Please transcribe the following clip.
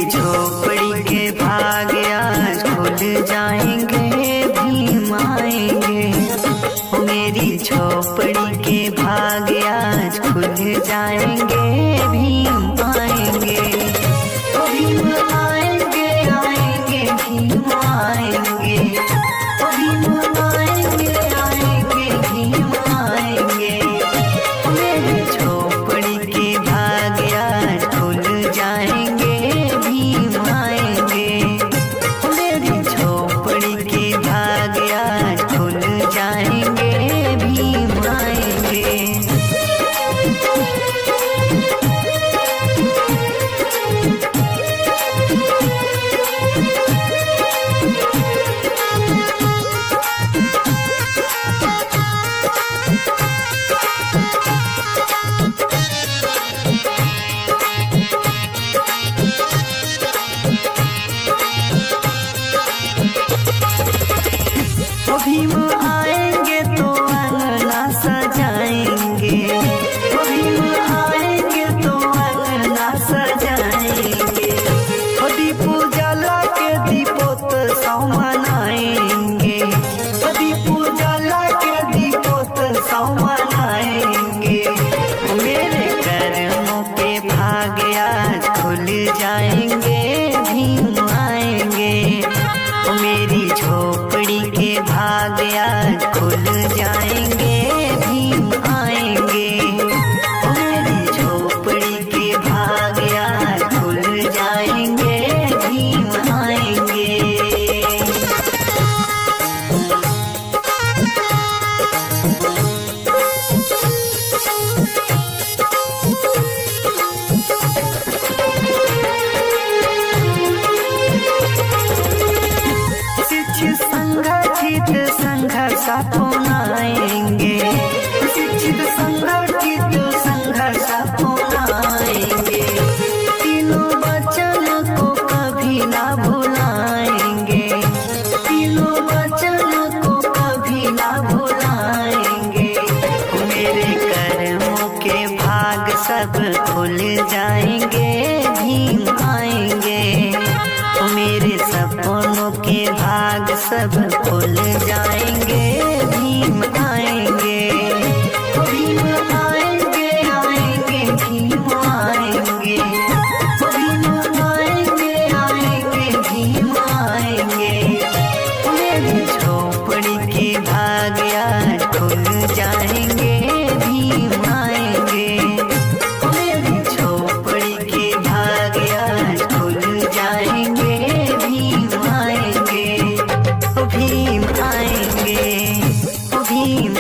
मेरी झोपड़ी के भाग आज खुल जाएंगे, भीम आएंगे। मेरी झोपड़ी के भाग आज खुल जाएंगे, भीम आएंगे। ओ भीम आएंगे, आएंगे भीम आएंगे। ओ भीम आएंगे, आएंगे भीम आएंगे। मेरी झोपड़ी के भाग आज खुल जाएंगे, भीम आएंगे। मेरी झोपड़ी के भाग आज खुल जाएंगे, भीम आएंगे। ओ भीम आएंगे तो अंगना सजाएंगे। ओ भीम आएंगे तो अंगना सजाएंगे। ओ दीप जला के दीपोत्सव मनाएंगे। ओ दीप जला के दीपोत्सव मनाएंगे। मेरे कर्मों के भाग आज खुल जाएंगे, भीम आएंगे। मेरी झोपड़ी के भाग आज खुल जाएंगे, भीम आएंगे। मेरी झोपड़ी के भाग आज खुल जाएंगे, भीम आएंगे। संगठित संघर्ष अपनाएंगे। शिक्षित संगठित संघर्ष अपनाएंगे। तीनों वचन को कभी ना भुलाएंगे। तीनों वचन को कभी ना भुलाएंगे। मेरे कर्मों के भाग सब खुल जाएंगे, भीम आएंगे। मेरे सपनों के भाग सब खुल जाएंगे, भीम आएंगे। भीम आएंगे, आएंगे भीम आएंगे। भीम आएंगे, आएंगे भीम आएंगे। मेरी झोपड़ी के भाग आज खुल जाएंगे, भीम आएंगे। मेरी झोपड़ी के भाग आज खुल जाएंगे, भीम आएंगे। ओ भीम आएंगे, ओ भीम